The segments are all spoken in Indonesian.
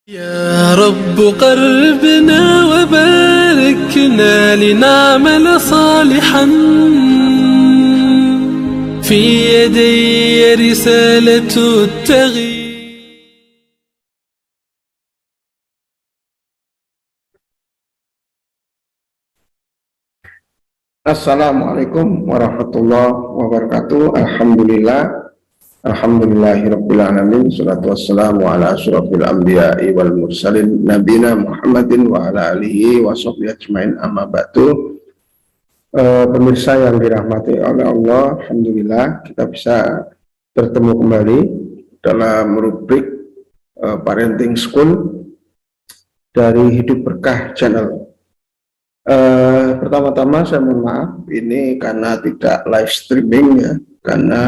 يا رب قربنا وباركنا لنعمل صالحا في يدي رسالة التغيير. Assalamualaikum warahmatullahi wabarakatuh. Alhamdulillahirabbil alamin. Shalatu wassalamu ala asyrofil anbiya'i wal mursalin nabiyina Muhammadin wa ala alihi wa sahbihi ajmain, amma ba'du. Pemirsa yang dirahmati oleh Allah, alhamdulillah kita bisa bertemu kembali dalam rubrik Parenting School dari Hidup Berkah Channel. Pertama-tama saya mohon maaf ini karena tidak live streaming ya, karena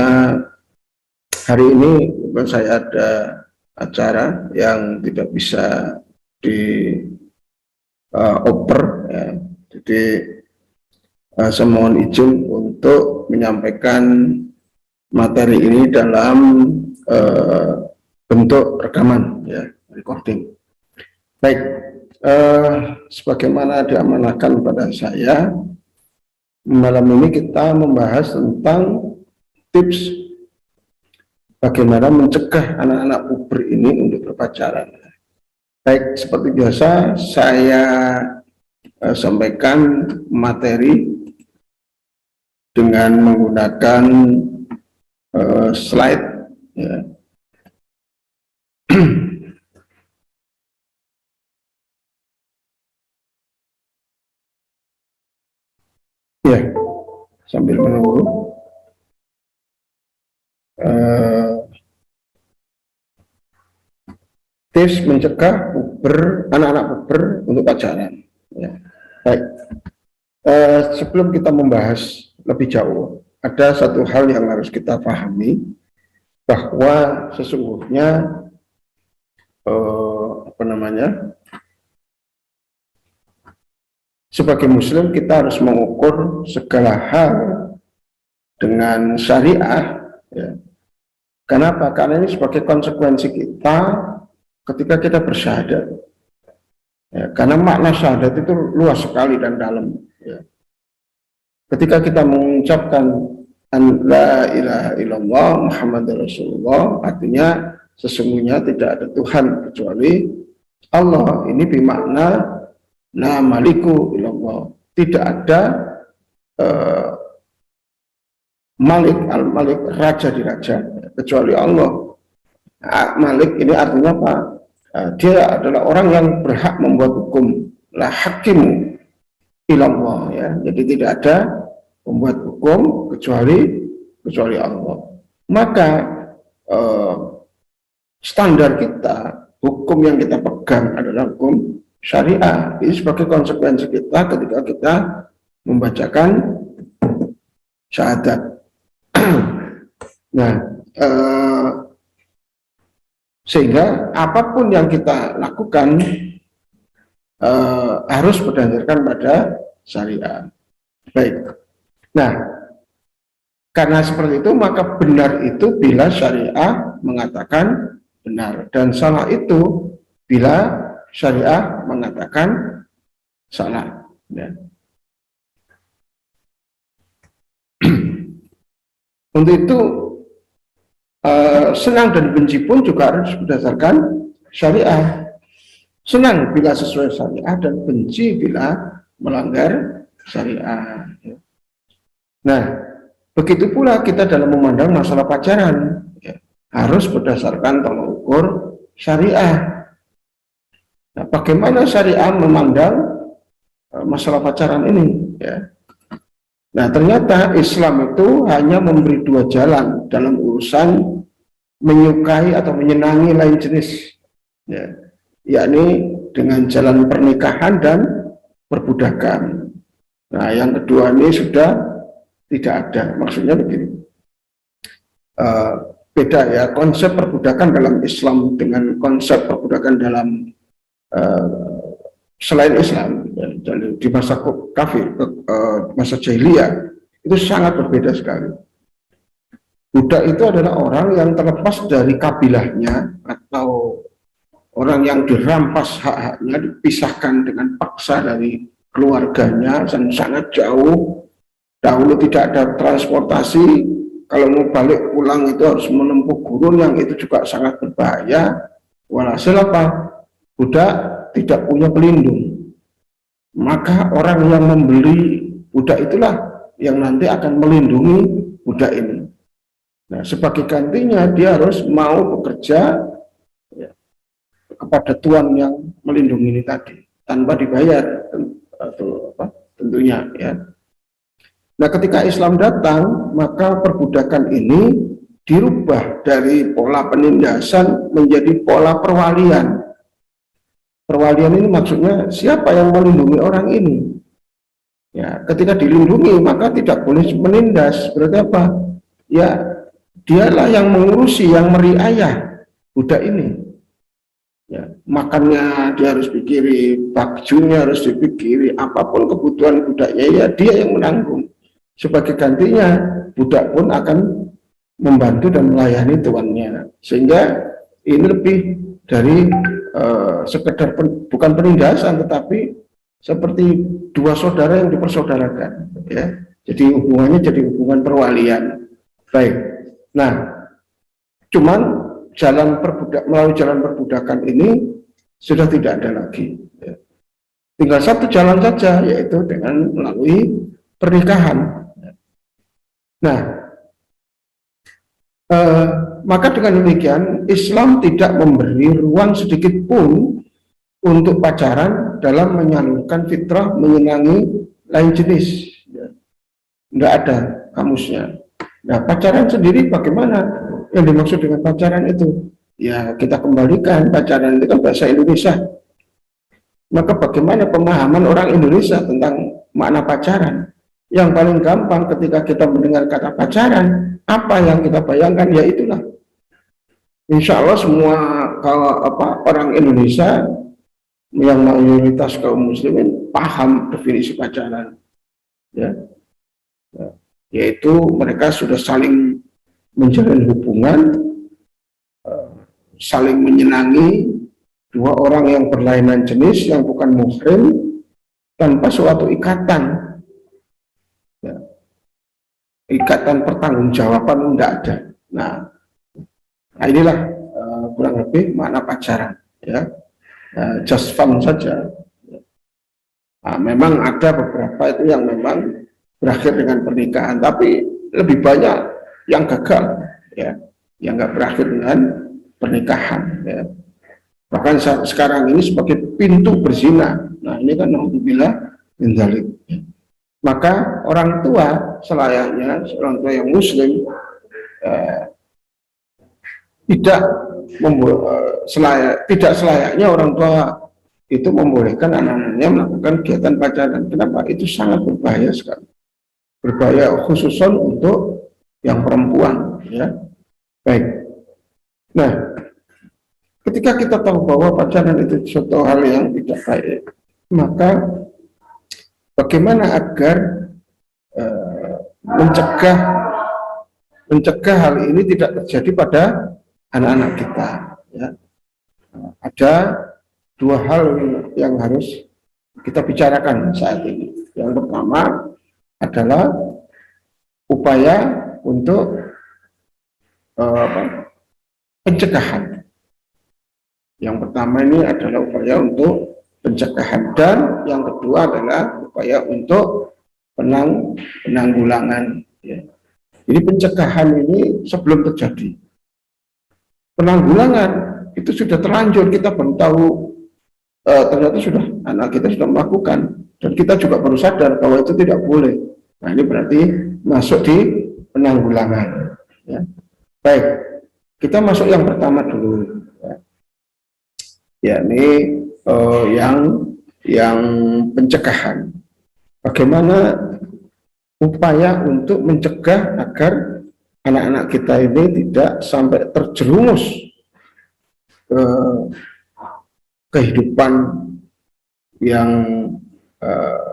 hari ini saya ada acara yang tidak bisa dioper ya. Jadi saya mohon izin untuk menyampaikan materi ini dalam bentuk rekaman ya, recording. Baik, sebagaimana diamanahkan pada saya, malam ini kita membahas tentang tips bagaimana mencegah anak-anak puber ini untuk berpacaran. Baik, seperti biasa saya sampaikan materi dengan menggunakan slide ya. Ya, sambil menunggu. Tips mencegah anak-anak puber untuk pacaran. Ya. Baik. Sebelum kita membahas lebih jauh, ada satu hal yang harus kita pahami, bahwa sesungguhnya sebagai muslim kita harus mengukur segala hal dengan syariah ya. Kenapa? Karena ini sebagai konsekuensi kita ketika kita bersyahadat ya, karena makna syahadat itu luas sekali dan dalam ya. Ketika kita mengucapkan an la ilaha illallah Muhammadur Rasulullah, artinya sesungguhnya tidak ada Tuhan kecuali Allah. Ini bermakna la maliku illallah, tidak ada malik, al-malik, raja di raja kecuali Allah. Malik ini artinya apa? Dia adalah orang yang berhak membuat hukum, la hakimu ilallah ya. Jadi tidak ada pembuat hukum kecuali Allah. Maka standar kita, hukum yang kita pegang adalah hukum syariah. Ini sebagai konsekuensi kita ketika kita membacakan syahadat. Nah, sehingga apapun yang kita lakukan harus berdasarkan pada syariah. Baik. Nah, karena seperti itu maka benar itu bila syariah mengatakan benar, dan salah itu bila syariah mengatakan salah ya. Untuk itu senang dan benci pun juga harus berdasarkan syariah. Senang bila sesuai syariah dan benci bila melanggar syariah. Nah, begitu pula kita dalam memandang masalah pacaran ya, harus berdasarkan tolak ukur syariah. Nah, bagaimana syariah memandang masalah pacaran ini ya? Nah, ternyata Islam itu hanya memberi dua jalan dalam urusan menyukai atau menyenangi lain jenis ya, yakni dengan jalan pernikahan dan perbudakan. Nah, yang kedua ini sudah tidak ada. Maksudnya begini, beda ya konsep perbudakan dalam Islam dengan konsep perbudakan dalam selain Islam ya, di masa kafir, masa jahiliyah itu sangat berbeda sekali. Budak itu adalah orang yang terlepas dari kabilahnya atau orang yang dirampas hak-haknya, dipisahkan dengan paksa dari keluarganya dan sangat jauh. Dahulu tidak ada transportasi, kalau mau balik pulang itu harus menempuh gurun yang itu juga sangat berbahaya. Walhasil apa? Budak tidak punya pelindung. Maka orang yang membeli budak itulah yang nanti akan melindungi budak ini. Nah, sebagai gantinya dia harus mau bekerja ya, kepada tuan yang melindungi ini tadi tanpa dibayar atau apa, tentunya ya. Nah, ketika Islam datang, maka perbudakan ini dirubah dari pola penindasan menjadi pola perwalian. Perwalian ini maksudnya siapa yang melindungi orang ini? Ya, ketika dilindungi maka tidak boleh menindas. Berarti apa? Ya, dialah yang mengurusi, yang meriayah budak ini. Ya, makannya dia harus pikiri, bajunya harus dipikiri, apapun kebutuhan budaknya ya dia yang menanggung. Sebagai gantinya budak pun akan membantu dan melayani tuannya. Sehingga ini lebih dari sekedar bukan penindasan, tetapi seperti dua saudara yang dipersaudarakan. Ya, jadi hubungannya jadi hubungan perwalian. Baik. Nah, cuman melalui jalan perbudakan ini sudah tidak ada lagi. Ya. Tinggal satu jalan saja, yaitu dengan melalui pernikahan. Nah, maka dengan demikian Islam tidak memberi ruang sedikit pun untuk pacaran dalam menyalurkan fitrah menyenangi lain jenis. Ya. Tidak ada kamusnya. Nah, pacaran sendiri bagaimana? Yang dimaksud dengan pacaran itu? Ya, kita kembalikan pacaran itu kan bahasa Indonesia. Maka bagaimana pemahaman orang Indonesia tentang makna pacaran? Yang paling gampang ketika kita mendengar kata pacaran, apa yang kita bayangkan? Ya itulah. Insya Allah semua orang Indonesia yang mayoritas kaum muslimin paham definisi pacaran. Ya. Yaitu mereka sudah saling menjalin hubungan, saling menyenangi dua orang yang berlainan jenis yang bukan muhrim tanpa suatu ikatan. Ya. Ikatan pertanggungjawaban tidak ada. Nah inilah kurang lebih makna pacaran. Ya, just fun saja. Nah, memang ada beberapa itu yang memang berakhir dengan pernikahan, tapi lebih banyak yang gagal, ya, yang nggak berakhir dengan pernikahan. Ya. Bahkan sekarang ini sebagai pintu berzina. Nah ini kan alhamdulillah indalik. Maka orang tua selayaknya, orang tua yang muslim tidak selayaknya orang tua itu membolehkan anak-anaknya melakukan kegiatan pacaran. Kenapa? Itu sangat berbahaya sekali. Berbahaya khususon untuk yang perempuan. Ya. Baik. Nah, ketika kita tahu bahwa pacaran itu suatu hal yang tidak baik, maka bagaimana agar mencegah hal ini tidak terjadi pada anak-anak kita? Ya. Ada dua hal yang harus kita bicarakan saat ini. Yang pertama adalah upaya untuk pencegahan. Yang pertama ini adalah upaya untuk pencegahan, dan yang kedua adalah upaya untuk penanggulangan. Ya. Jadi pencegahan ini sebelum terjadi. Penanggulangan itu sudah terlanjur, kita baru tahu ternyata sudah anak kita sudah melakukan, dan kita juga baru sadar bahwa itu tidak boleh. Nah ini berarti masuk di penanggulangan. Ya. Baik, kita masuk yang pertama dulu. Ya, ini yang pencegahan. Bagaimana upaya untuk mencegah agar anak-anak kita ini tidak sampai terjerumus ke kehidupan yang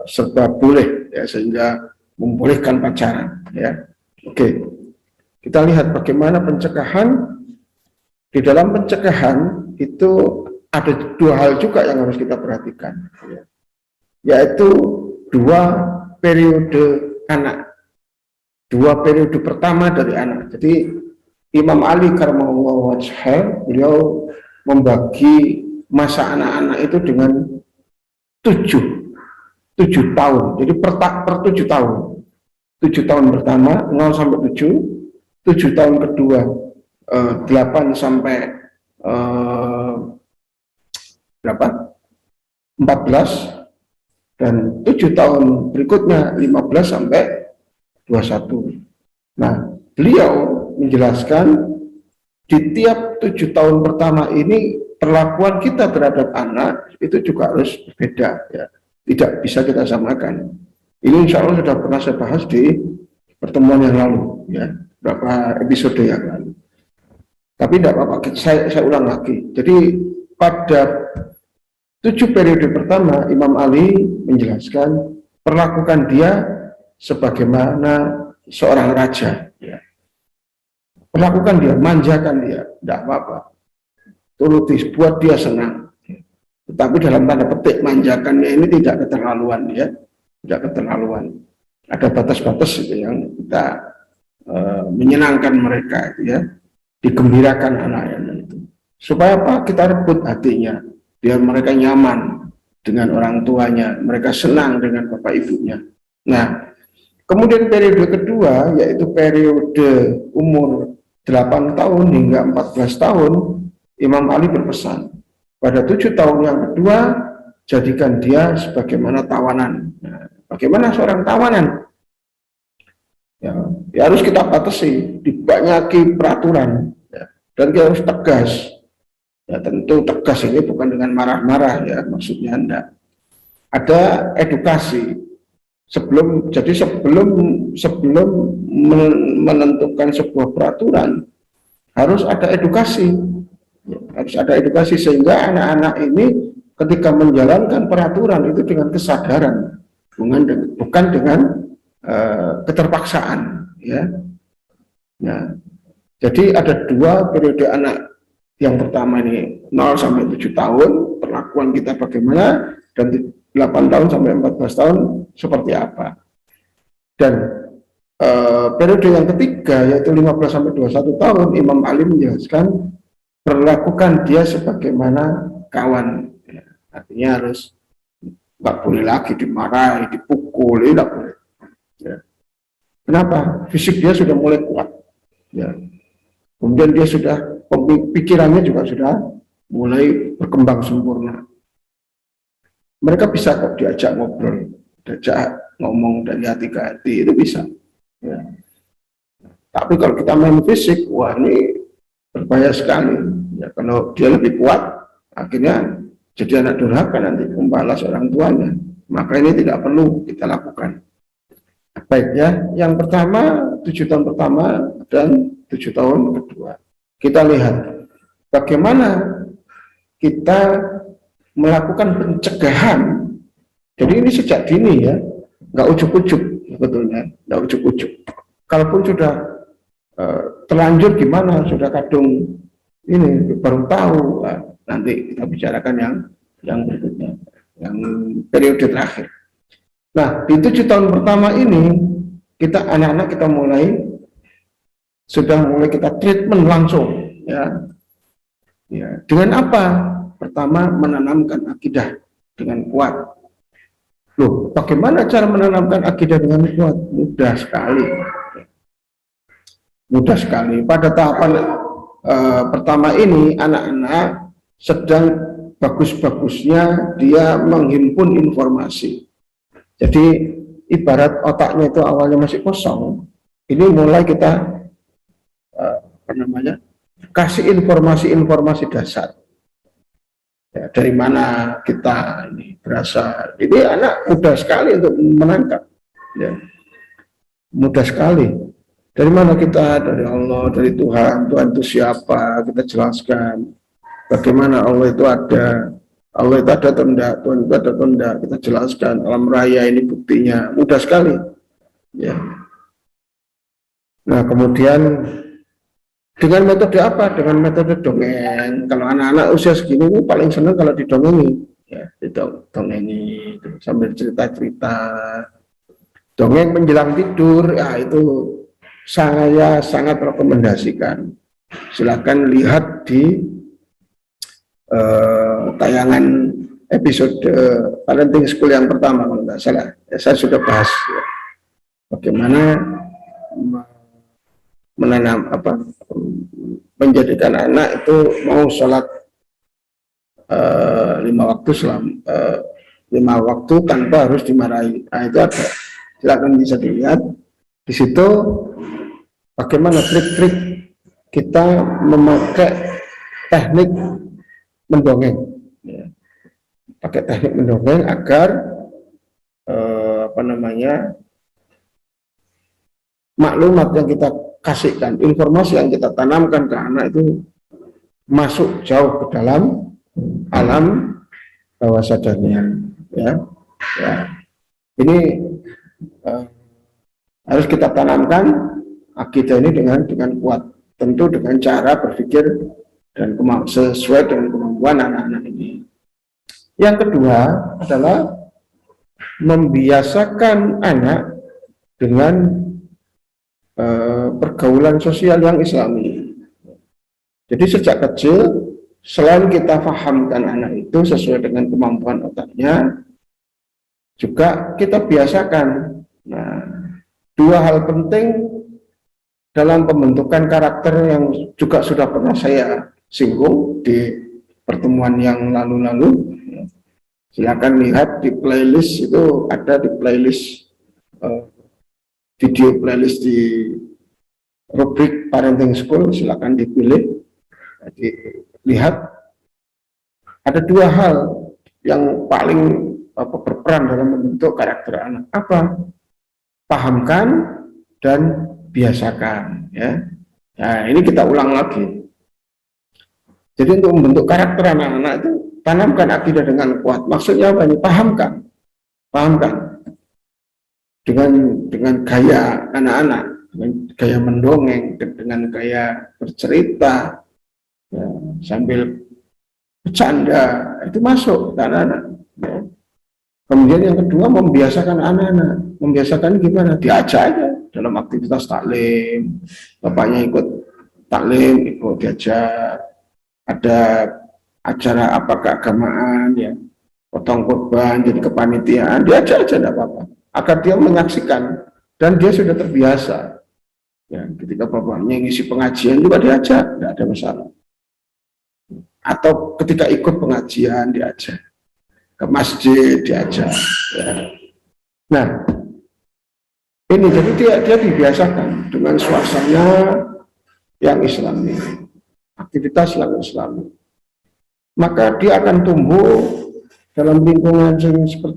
serba boleh, ya, sehingga membolehkan pacaran. Ya. Oke, kita lihat bagaimana pencegahan. Di dalam pencegahan itu ada dua hal juga yang harus kita perhatikan, ya, yaitu dua periode anak, dua periode pertama dari anak. Jadi Imam Ali karramallahu wajhahu, beliau membagi masa anak-anak itu dengan tujuh tahun. Jadi per 7 tahun. 7 tahun pertama 0 sampai 7, 7 tahun kedua 8 sampai berapa? 14, dan 7 tahun berikutnya 15 sampai 21. Nah, beliau menjelaskan di tiap 7 tahun pertama ini perlakuan kita terhadap anak itu juga harus berbeda, ya. Tidak bisa kita samakan. Ini insya Allah sudah pernah saya bahas di pertemuan yang lalu, ya, beberapa episode yang lalu. Tapi tidak apa-apa, saya ulang lagi. Jadi pada 7 periode pertama, Imam Ali menjelaskan perlakukan dia sebagaimana seorang raja, ya. Perlakukan dia, manjakan dia, tidak apa-apa. Turuti, buat dia senang. Tetapi dalam tanda petik manjakannya ini tidak keterlaluan, ya, tidak keterlaluan. Ada batas-batas itu yang kita menyenangkan mereka, ya, digembirakan anaknya itu. Supaya apa? Kita rebut hatinya, biar mereka nyaman dengan orang tuanya, mereka senang dengan bapak ibunya. Nah, kemudian periode kedua, yaitu periode umur 8 tahun hingga 14 tahun, Imam Ali berpesan, pada 7 tahun yang kedua, jadikan dia sebagaimana tawanan. Nah, bagaimana seorang tawanan? Ya harus kita batasi, dibanyaki peraturan, ya, dan kita harus tegas. Ya, tentu tegas ini bukan dengan marah-marah, ya, maksudnya enggak. Ada edukasi. Sebelum menentukan sebuah peraturan, harus ada edukasi, ya, harus ada edukasi sehingga anak-anak ini ketika menjalankan peraturan itu dengan kesadaran, bukan dengan keterpaksaan, ya. Nah, jadi ada dua periode anak. Yang pertama ini 0 sampai 7 tahun, perlakuan kita bagaimana, dan 8 tahun sampai 14 tahun seperti apa. Dan periode yang ketiga, yaitu 15 sampai 21 tahun, Imam Ali menjelaskan perlakukan dia sebagaimana kawan, ya. Artinya harus nggak boleh lagi dimarahi, dipukul, tidak boleh, ya. Kenapa? Fisik dia sudah mulai kuat, ya. Kemudian dia sudah, pikirannya juga sudah mulai berkembang sempurna. Mereka bisa kok diajak ngobrol, diajak ngomong dari hati ke hati, itu bisa, ya. Tapi kalau kita main fisik, wah ini berbahaya sekali, ya. Kalau dia lebih kuat, akhirnya jadi anak durhaka nanti, membalas orang tuanya. Maka ini tidak perlu kita lakukan. Baik, ya, yang pertama 7 tahun pertama dan 7 tahun kedua. Kita lihat bagaimana kita melakukan pencegahan. Jadi ini sejak dini, ya, nggak ujuk-ujuk, sebetulnya nggak ujuk-ujuk. Kalaupun sudah terlanjur gimana, sudah kadung ini baru tahu, nanti kita bicarakan yang berikutnya, yang periode terakhir. Nah, di 7 tahun pertama ini kita anak-anak kita sudah mulai kita treatment langsung, ya. Ya, dengan apa? Pertama, menanamkan akidah dengan kuat. Loh, bagaimana cara menanamkan akidah dengan kuat? Mudah sekali. Mudah sekali. Pada tahapan pertama ini, anak-anak sedang bagus-bagusnya dia menghimpun informasi. Jadi, ibarat otaknya itu awalnya masih kosong, ini mulai kita kasih informasi-informasi dasar. Ya, dari mana kita ini berasal. Ini anak mudah sekali untuk menangkap, ya. Mudah sekali. Dari mana kita? Dari Allah, dari Tuhan. Tuhan itu siapa? Kita jelaskan. Bagaimana Allah itu ada. Allah itu ada atau tidak? Tuhan itu ada atau tidak? Kita jelaskan. Alam raya ini buktinya. Mudah sekali, ya. Nah, kemudian Dengan metode apa? Dengan metode dongeng. Kalau anak-anak usia segini ini paling senang kalau didongengi, ya, didongengi sambil cerita-cerita. Dongeng menjelang tidur, ya itu saya sangat rekomendasikan. Silakan lihat di tayangan episode Parenting School yang pertama kalau nggak salah. Ya, saya sudah bahas ya, bagaimana menanam menjadikan anak itu mau sholat 5 waktu lima waktu tanpa harus dimarahi. Nah, itu ada. Silakan bisa dilihat di situ bagaimana trik-trik kita memakai teknik mendongeng, ya. Pakai teknik mendongeng agar maklumat yang kita kasihkan, informasi yang kita tanamkan ke anak itu masuk jauh ke dalam alam bawah sadarnya, ya. Ini harus kita tanamkan akidah ini dengan kuat, tentu dengan cara berpikir dan sesuai dengan kemampuan anak-anak ini. Yang kedua adalah membiasakan anak dengan pergaulan sosial yang islami. Jadi sejak kecil, selain kita fahamkan anak itu sesuai dengan kemampuan otaknya, juga kita biasakan. Nah, dua hal penting dalam pembentukan karakter yang juga sudah pernah saya singgung di pertemuan yang lalu-lalu. Silakan lihat di playlist, itu ada di playlist video playlist di rubrik Parenting School, silakan dipilih, dilihat. Ada dua hal yang paling berperan dalam membentuk karakter anak. Apa? Pahamkan dan biasakan, ya. Nah, ini kita ulang lagi. Jadi untuk membentuk karakter anak-anak itu tanamkan akidah dengan kuat. Maksudnya apa ini? Pahamkan dengan gaya anak-anak, dengan gaya mendongeng, dengan gaya bercerita, ya, sambil bercanda, itu masuk ke anak-anak, ya. Kemudian yang kedua, membiasakan anak-anak. Membiasakan gimana? Diajak aja dalam aktivitas taklim, bapaknya ikut taklim, ikut diajak. Ada acara apa keagamaan, ya, potong kurban, jadi kepanitiaan, diajak aja, tidak apa-apa, agar dia menyaksikan dan dia sudah terbiasa, ya. Ketika bapaknya ngisi pengajian juga diajak, tidak ada masalah. Atau ketika ikut pengajian diajak, ke masjid diajak, ya. Nah, ini jadi dia dibiasakan dengan suasana yang islami, aktivitas yang islami, maka dia akan tumbuh dalam lingkungan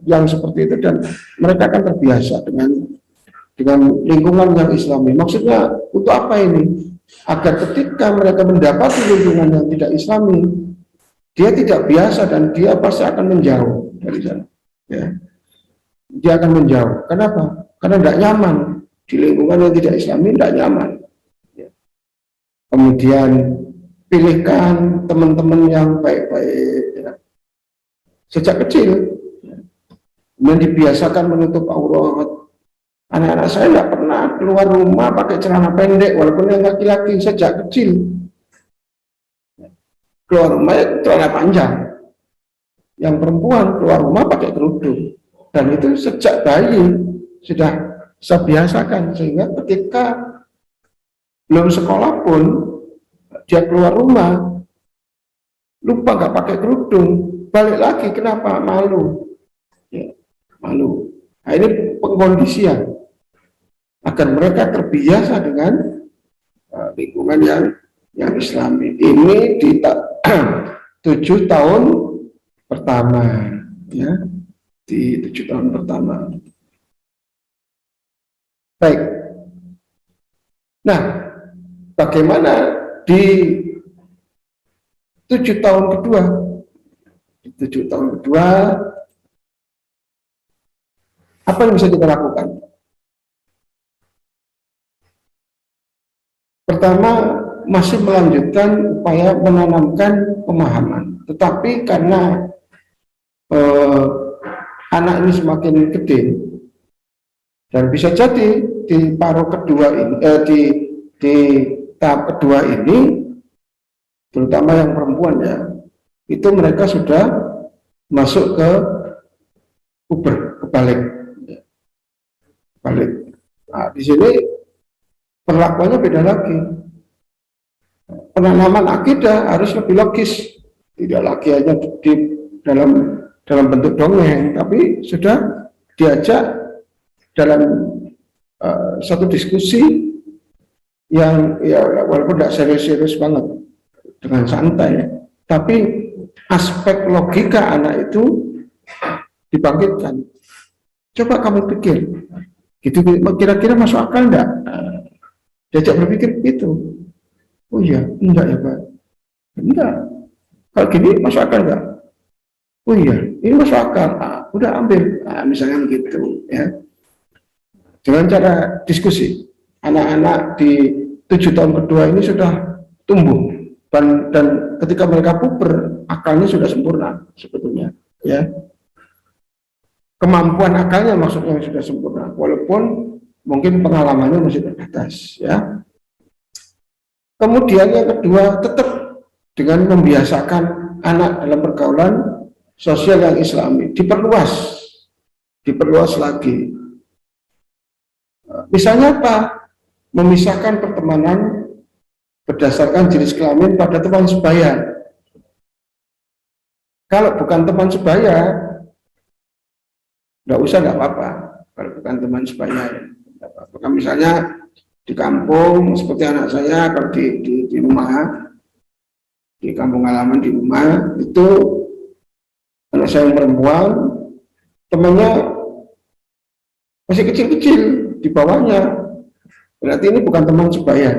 yang seperti itu, dan mereka akan terbiasa dengan lingkungan yang islami. Maksudnya untuk apa ini? Agar ketika mereka mendapati lingkungan yang tidak islami, dia tidak biasa dan dia pasti akan menjauh dari sana, ya. Dia akan menjauh. Kenapa? Karena tidak nyaman di lingkungan yang tidak islami, tidak nyaman, ya. Kemudian pilihkan teman-teman yang baik-baik, ya, sejak kecil, ya. Dan dibiasakan menutup aurat. Anak-anak saya tidak pernah keluar rumah pakai celana pendek, walaupun yang laki-laki sejak kecil. Keluar rumah ya celana panjang. Yang perempuan keluar rumah pakai kerudung. Dan itu sejak bayi sudah saya biasakan, sehingga ketika belum sekolah pun dia keluar rumah lupa nggak pakai kerudung, balik lagi, kenapa? Malu, ya, malu. Nah, ini pengkondisian agar mereka terbiasa dengan lingkungan yang islami. Ini di 7 tahun pertama, ya, di 7 tahun pertama. Baik. Nah, bagaimana di 7 tahun kedua? Di 7 tahun kedua, apa yang bisa kita lakukan? Pertama, masih melanjutkan upaya menanamkan pemahaman. Tetapi karena anak ini semakin gede, dan bisa jadi di paruh kedua ini, di tahap kedua ini, terutama yang perempuan ya, itu mereka sudah masuk ke puber, kebalik. Nah, di sini perlakuannya beda lagi. Penanaman akidah harus lebih logis, tidak lagi hanya di dalam bentuk dongeng, tapi sudah diajak dalam satu diskusi yang ya walaupun tidak serius-serius banget, dengan santai, tapi aspek logika anak itu dibangkitkan. Coba kamu pikir, gitu kira-kira masuk akal enggak? Diajak berpikir begitu. Oh iya, enggak ya Pak, enggak. Kalau gini masuk akal enggak? Oh iya, ini masuk akal. Udah ambil, misalnya begitu ya. Dengan cara diskusi, anak-anak di 7 tahun kedua ini sudah tumbuh, dan ketika mereka puber, akalnya sudah sempurna sebetulnya ya. Kemampuan akalnya maksudnya sudah sempurna, walaupun mungkin pengalamannya masih terbatas ya. Kemudian yang kedua, tetap dengan membiasakan anak dalam pergaulan sosial yang islami, diperluas lagi. Misalnya apa? Memisahkan pertemanan berdasarkan jenis kelamin pada teman sebaya. Kalau bukan teman sebaya, nggak usah, nggak apa-apa. Kalau bukan teman sebaya, nggak apa-apa. Misalnya di kampung, seperti anak saya, kalau di rumah, di kampung halaman di rumah, itu anak saya yang perempuan, temannya masih kecil-kecil, di bawahnya. Berarti ini bukan teman sebaya.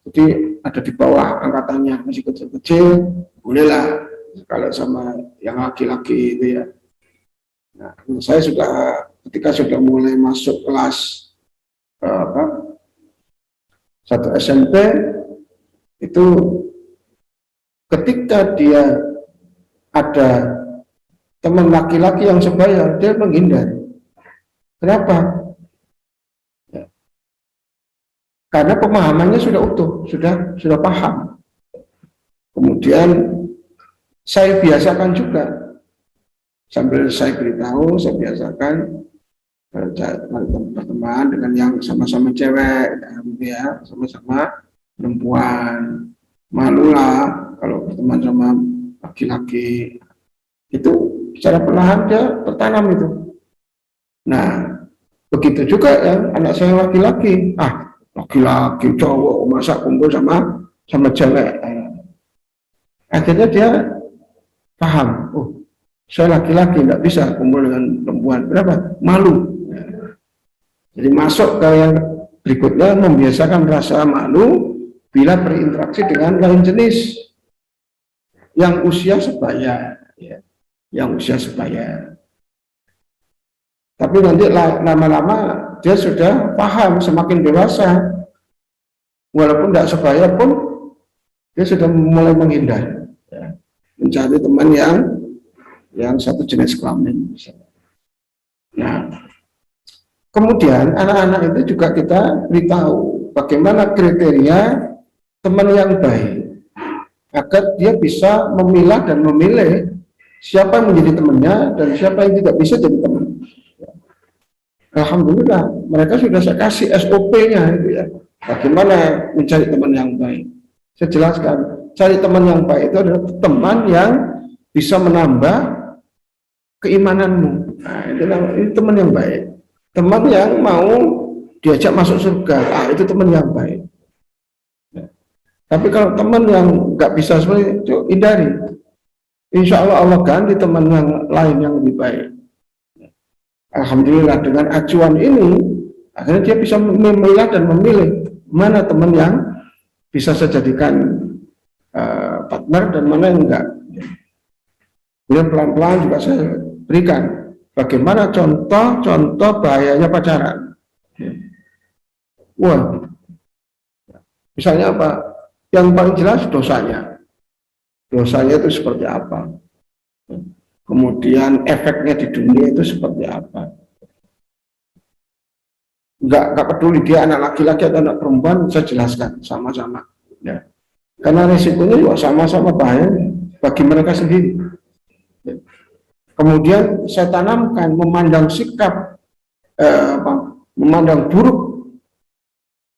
Jadi ada di bawah angkatannya, masih kecil-kecil, bolehlah kalau sama yang laki-laki itu ya. Nah, saya ketika sudah mulai masuk kelas satu SMP, itu ketika dia ada teman laki-laki yang sebaya, dia menghindar. Kenapa? Ya. Karena pemahamannya sudah utuh, sudah paham. Kemudian saya biasakan juga, sambil saya beritahu, saya biasakan berteman dengan yang sama-sama cewek, ya, sama-sama perempuan. Malulah kalau berteman sama laki-laki. Itu secara perlahan dia tertanam itu. Nah, begitu juga ya anak saya laki-laki. Laki-laki cowok masa kumpul sama cewek. Akhirnya dia paham. Oh, saya laki-laki nggak bisa kumpul dengan perempuan. Berapa? Malu. Jadi masuk ke yang berikutnya, membiasakan rasa malu bila berinteraksi dengan lain jenis yang usia sebaya, ya. Yang usia sebaya. Tapi nanti lama-lama dia sudah paham, semakin dewasa, walaupun tidak sebaya pun dia sudah mulai menghindar, ya. Mencari teman yang satu jenis kelamin. Nah, kemudian anak-anak itu juga kita beritahu bagaimana kriteria teman yang baik agar dia bisa memilah dan memilih siapa yang menjadi temannya dan siapa yang tidak bisa jadi teman. Alhamdulillah, mereka sudah saya kasih SOP-nya itu ya. Bagaimana mencari teman yang baik? Saya jelaskan, cari teman yang baik itu adalah teman yang bisa menambah keimananmu. Nah, itu teman yang baik. Teman yang mau diajak masuk surga, itu teman yang baik. Tapi kalau teman yang nggak bisa seperti itu, hindari. Insya Allah Allah ganti teman yang lain yang lebih baik. Alhamdulillah, dengan acuan ini akhirnya dia bisa memilah dan memilih mana teman yang bisa saya jadikan partner dan mana yang enggak. Kemudian pelan-pelan juga saya berikan bagaimana contoh bahayanya pacaran. Wah, Misalnya apa? Yang paling jelas dosanya. Dosanya itu seperti apa? Kemudian efeknya di dunia itu seperti apa? Enggak peduli dia anak laki-laki atau anak perempuan, saya jelaskan sama-sama. Ya. Karena risikonya juga sama-sama bahaya bagi mereka sendiri. Ya. Kemudian saya tanamkan memandang sikap, memandang buruk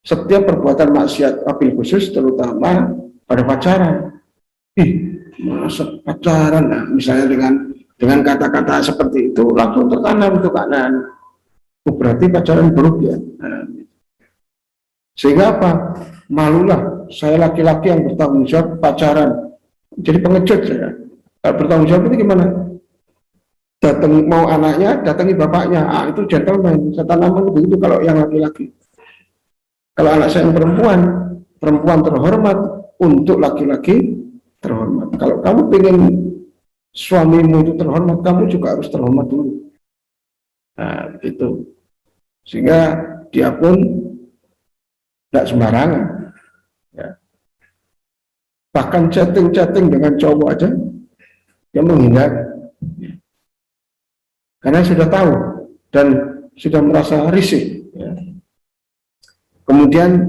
setiap perbuatan maksiat, wabil khusus terutama pada pacaran. Masa pacaran, nah, misalnya dengan kata-kata seperti itu langsung tertanam itu kanan. Berarti pacaran buruk ya. Nah, sehingga apa? Malulah saya laki-laki yang bertanggung jawab pacaran. Jadi pengecut saya. Kalau bertanggung jawab itu gimana? Datang mau anaknya, datangi bapaknya. Itu gentleman. Saya tanamkan begitu kalau yang laki-laki. Kalau anak saya yang perempuan, perempuan terhormat untuk laki-laki terhormat. Kalau kamu ingin suamimu itu terhormat, kamu juga harus terhormat dulu. Nah, itu. Sehingga dia pun tidak sembarangan. Ya. Bahkan chatting-chatting dengan cowok aja, dia menghindar. Karena sudah tahu dan sudah merasa risih. Ya. Kemudian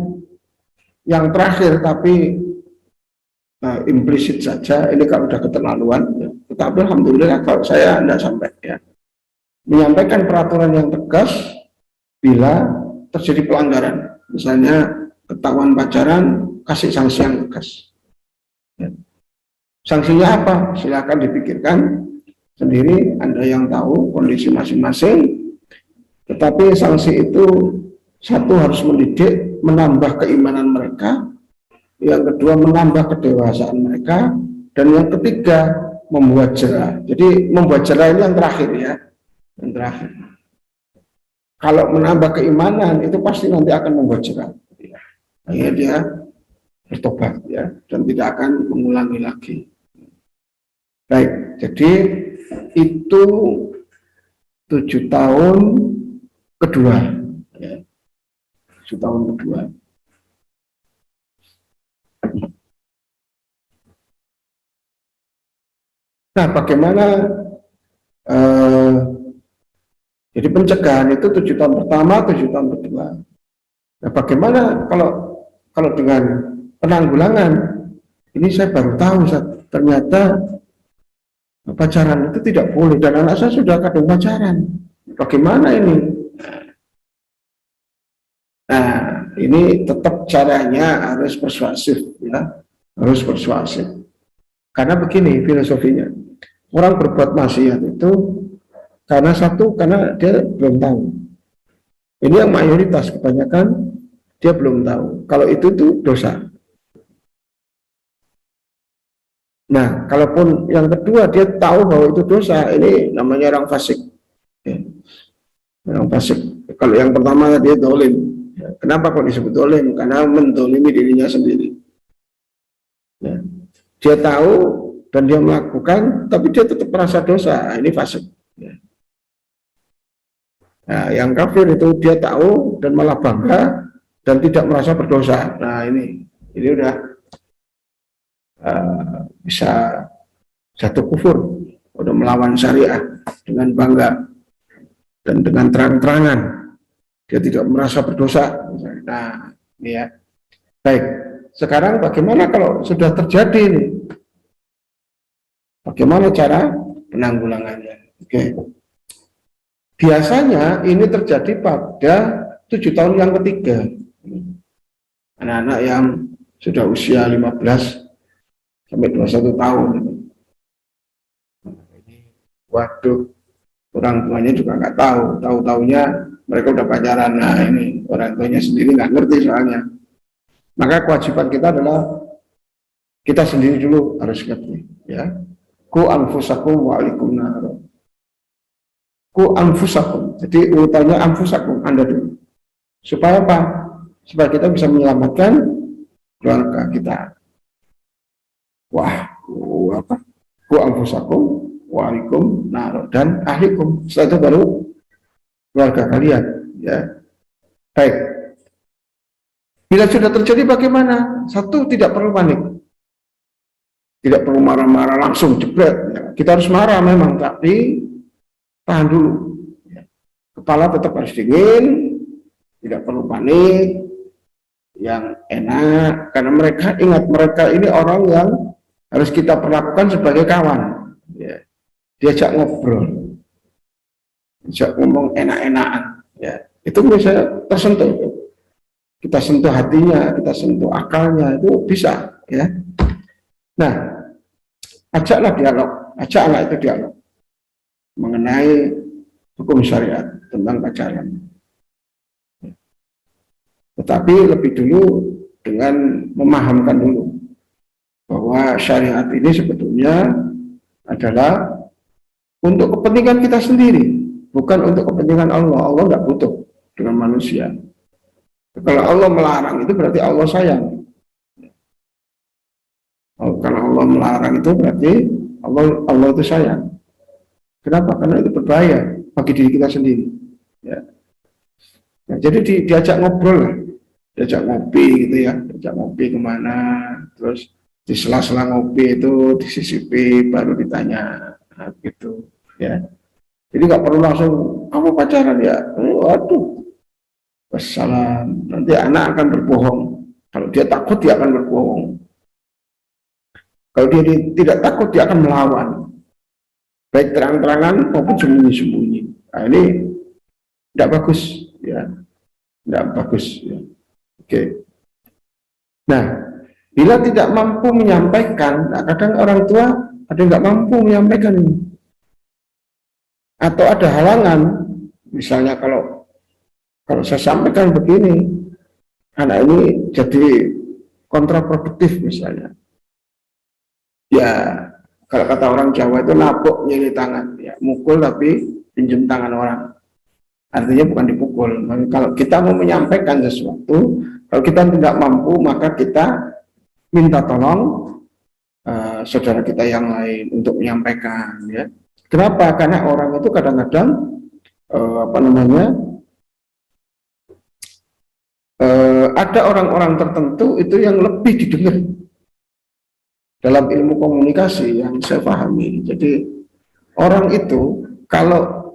yang terakhir, tapi implisit saja, ini kalau sudah keterlaluan, ya. Tetapi alhamdulillah kalau saya tidak sampai, ya. Menyampaikan peraturan yang tegas bila terjadi pelanggaran, misalnya ketahuan pacaran, kasih sanksi yang tegas. Ya. Sanksinya apa? Silakan dipikirkan sendiri, Anda yang tahu kondisi masing-masing. Tetapi sanksi itu satu harus mendidik, menambah keimanan mereka, yang kedua menambah kedewasaan mereka, dan yang ketiga membuat jera. Jadi membuat jera ini yang terakhir ya, yang terakhir. Kalau menambah keimanan itu pasti nanti akan membuat jera. Akhirnya dia bertobat ya, dan tidak akan mengulangi lagi. Baik, jadi itu 7 tahun kedua, ya. 7 tahun kedua. Nah, bagaimana? Jadi pencegahan itu 7 tahun pertama, 7 tahun kedua. Nah, bagaimana kalau dengan penanggulangan? Ini saya baru tahu, ternyata pacaran itu tidak boleh, dan anak saya sudah kadung pacaran. Bagaimana ini? Nah, ini tetap caranya harus persuasif, ya, harus persuasif. Karena begini filosofinya, orang berbuat maksiat itu karena satu, karena dia belum tahu. Ini yang mayoritas, kebanyakan dia belum tahu. Kalau itu dosa. Nah, kalaupun yang kedua dia tahu bahwa itu dosa, ini namanya orang fasik. Ya. Orang fasik. Kalau yang pertama dia dolim. Ya. Kenapa kok disebut dolim? Karena mendolimi dirinya sendiri. Ya. Dia tahu dan dia melakukan, tapi dia tetap merasa dosa. Ini fasik. Ya. Nah, yang kafir itu dia tahu dan malah bangga dan tidak merasa berdosa. Nah, ini udah bisa jatuh kufur, udah melawan syariah dengan bangga dan dengan terang-terangan. Dia tidak merasa berdosa. Nah, ini ya. Baik. Sekarang bagaimana kalau sudah terjadi ini? Bagaimana cara penanggulangannya? Oke. Biasanya ini terjadi pada 7 tahun yang ketiga. Anak-anak yang sudah usia 15 sampai 21 tahun. Waduh, orang tuanya juga nggak tahu. Tahu-taunya mereka udah pacaran. Nah, ini orang tuanya sendiri nggak ngerti soalnya. Maka kewajiban kita adalah kita sendiri dulu harus ngerti, ya. Ku anfusakum wa alikum nar. Ku anfusakum. Jadi urutannya anfusakum, Anda dulu. Supaya apa? Supaya kita bisa menyelamatkan keluarga kita. Wah, apa? Ku anfusakum wa alikum nar, dan ahlikum. Setelah itu baru keluarga kalian, ya. Baik. Bila sudah terjadi bagaimana? Satu, tidak perlu panik, tidak perlu marah-marah langsung jebret. Ya, kita harus marah memang, tapi tahan dulu. Ya. Kepala tetap harus dingin, tidak perlu panik, yang enak, karena mereka, ingat, mereka ini orang yang harus kita perlakukan sebagai kawan. Ya. Diajak ngobrol, diajak ngomong enak-enakan, ya, itu bisa tersentuh. Kita sentuh hatinya, kita sentuh akalnya, itu bisa, ya. Nah, ajaklah dialog, ajaklah itu dialog mengenai hukum syariat tentang pacaran. Tetapi lebih dulu dengan memahamkan dulu bahwa syariat ini sebetulnya adalah untuk kepentingan kita sendiri, bukan untuk kepentingan Allah. Allah nggak butuh dengan manusia. Kalau Allah melarang itu berarti Allah sayang. Kalau Allah melarang itu berarti Allah itu sayang. Kenapa? Karena itu berbahaya bagi diri kita sendiri. Ya. Nah, jadi diajak ngobrol lah, diajak ngopi gitu ya, diajak ngopi kemana, terus di sela-sela ngopi itu disisipi, baru ditanya, nah, gitu ya. Jadi nggak perlu langsung kamu pacaran ya, waduh. Wassalam, nanti anak akan berbohong. Kalau dia takut, dia akan berbohong. Kalau dia tidak takut, dia akan melawan, baik terang-terangan maupun sembunyi-sembunyi. Nah, ini tidak bagus, ya, tidak bagus. Ya. Oke. Nah, bila tidak mampu menyampaikan, nah kadang orang tua ada yang nggak mampu menyampaikan ini, atau ada halangan, misalnya kalau saya sampaikan begini, anak ini jadi kontraproduktif misalnya. Ya, kalau kata orang Jawa itu napuk nyeri tangan, ya, mukul tapi pinjam tangan orang. Artinya bukan dipukul. Maka kalau kita mau menyampaikan sesuatu, kalau kita tidak mampu, maka kita minta tolong saudara kita yang lain untuk menyampaikan. Ya. Kenapa? Karena orang itu kadang-kadang ada orang-orang tertentu itu yang lebih didengar dalam ilmu komunikasi yang saya pahami. Jadi orang itu kalau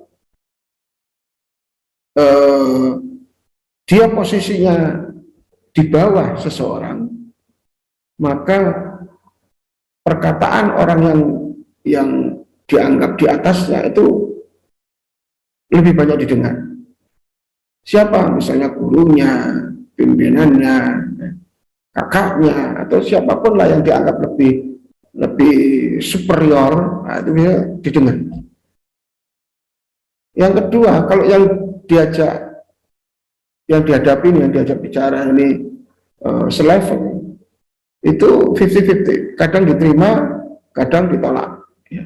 dia posisinya di bawah seseorang, maka perkataan orang yang dianggap di atasnya itu lebih banyak didengar. Siapa? Misalnya gurunya, pimpinannya, kakaknya, atau siapapun lah yang dianggap lebih superior, nah itu bisa didengar. Yang kedua, kalau yang dihadapi, yang diajak bicara ini selevel, itu 50-50, kadang diterima, kadang ditolak. Ya.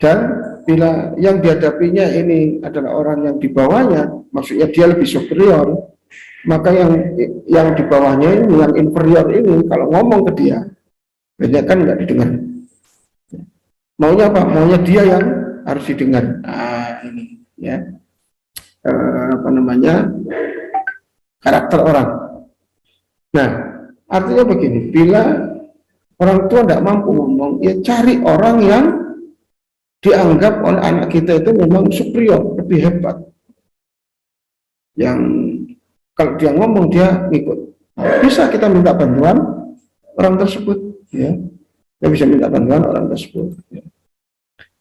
Dan bila yang dihadapinya ini adalah orang yang di bawahnya, maksudnya dia lebih superior, maka yang di bawahnya ini, yang inferior ini, kalau ngomong ke dia, banyak kan nggak didengar. Maunya apa? Maunya dia yang harus didengar. Nah, ini ya, karakter orang. Nah, artinya begini, bila orang tua tidak mampu ngomong, ya cari orang yang dianggap oleh anak kita itu memang superior, lebih hebat. Yang kalau dia ngomong dia ngikut. Nah, bisa kita minta bantuan orang tersebut, ya. Kita bisa minta bantuan orang tersebut. Ya.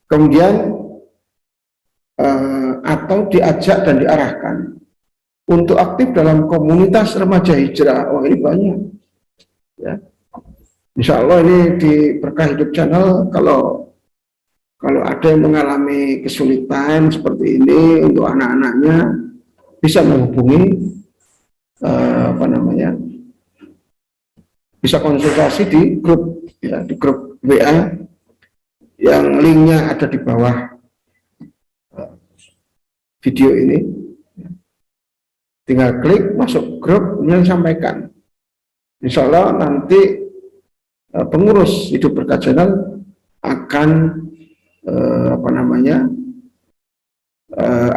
Kemudian atau diajak dan diarahkan untuk aktif dalam komunitas remaja hijrah. Oh, ini banyak. Ya. Insya Allah ini di Berkah Hidup Channel, kalau ada yang mengalami kesulitan seperti ini untuk anak-anaknya, bisa menghubungi bisa konsultasi di grup, ya, di grup WA yang linknya ada di bawah video ini. Tinggal klik masuk grup, kemudian sampaikan. Insya Allah nanti pengurus Hidup Berkah Channel akan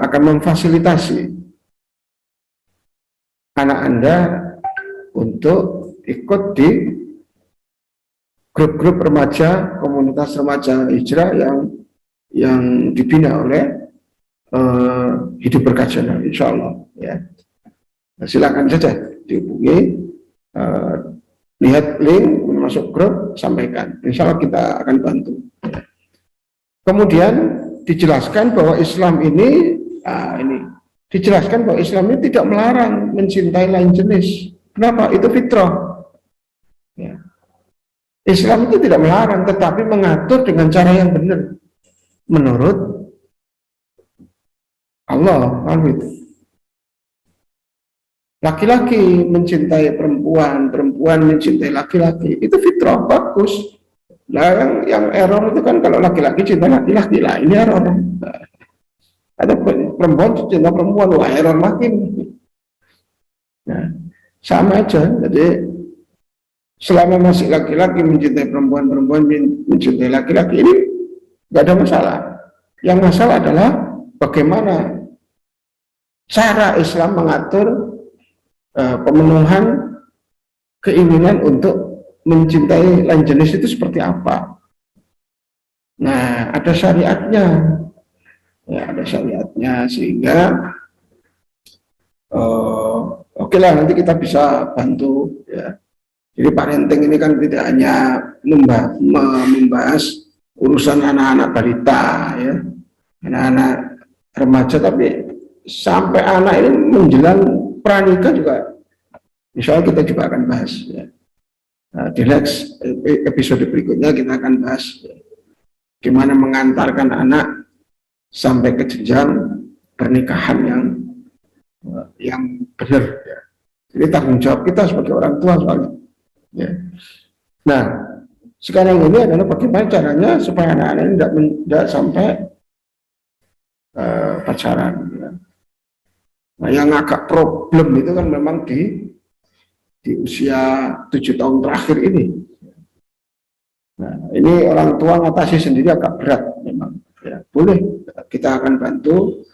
akan memfasilitasi anak Anda untuk ikut di grup-grup remaja, komunitas remaja hijrah yang dibina oleh Hidup Berkah Channel, insya Allah ya. Nah, silakan saja dihubungi, lihat link, masuk grup, sampaikan, insya Allah kita akan bantu. Kemudian dijelaskan bahwa Islam ini dijelaskan bahwa Islam ini tidak melarang mencintai lain jenis. Kenapa? Itu fitrah ya. Islam itu tidak melarang, tetapi mengatur dengan cara yang benar menurut Allah. Laki-laki mencintai perempuan, perempuan mencintai laki-laki, itu fitrah, bagus. Nah, yang error itu kan kalau laki-laki cinta laki-laki, lah ini error. Ada perempuan cinta perempuan, wah error lagi. Nah, sama aja. Jadi selama masih laki-laki mencintai perempuan, perempuan mencintai laki-laki, ini nggak ada masalah. Yang masalah adalah bagaimana cara Islam mengatur pemenuhan keinginan untuk mencintai lain jenis itu seperti apa. Nah, ada syariatnya. Ya, ada syariatnya, sehingga oke lah, nanti kita bisa bantu ya. Jadi parenting ini kan tidak hanya membahas urusan anak-anak balita ya, anak-anak remaja, tapi sampai anak ini menjelang pranikah juga, insya Allah kita juga akan bahas ya. Nah, di next episode berikutnya kita akan bahas ya, gimana mengantarkan anak sampai ke jenjang pernikahan yang benar ya. Jadi tanggung jawab kita sebagai orang tua soalnya. Ya. Nah, sekarang ini adalah bagaimana caranya supaya anak-anak ini tidak sampai pacaran. Ya. Nah, yang agak problem itu kan memang di usia 7 tahun terakhir ini. Nah, ini orang tua ngatasi sendiri agak berat memang. Ya, boleh, kita akan bantu.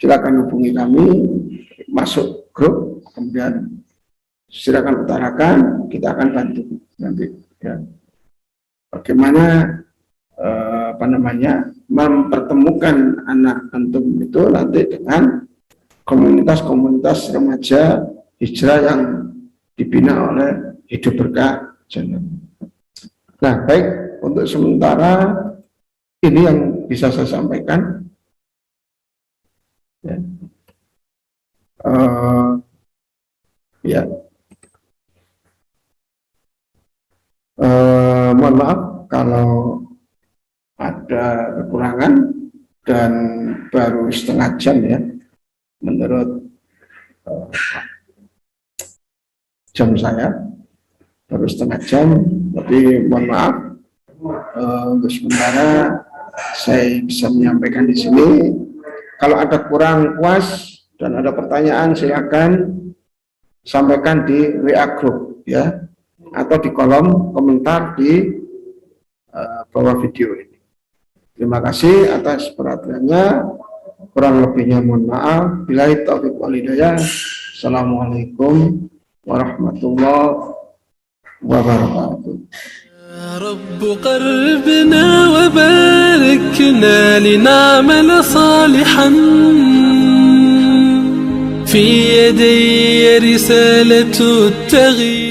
Silakan hubungi kami, masuk grup, kemudian silakan utarakan, kita akan bantu nanti ya. Bagaimana mempertemukan anak antum itu nanti dengan komunitas-komunitas remaja hijrah yang dibina oleh Hidup Berkah Channel. Nah, baik, untuk sementara ini yang bisa saya sampaikan ya. Ya. Mohon maaf kalau ada kekurangan, dan baru setengah jam ya menurut jam saya, baru setengah jam, tapi mohon maaf untuk sementara saya bisa menyampaikan di sini. Kalau ada kurang puas dan ada pertanyaan, silakan sampaikan di WA group ya, atau di kolom komentar di bawah video ini. Terima kasih atas perhatiannya. Kurang lebihnya mohon maaf. Billahi taufiq wal hidayah. Assalamualaikum warahmatullahi wabarakatuh. يا رب قربنا وباركنا لنعمل صالحا في يدي رسالة التغيير.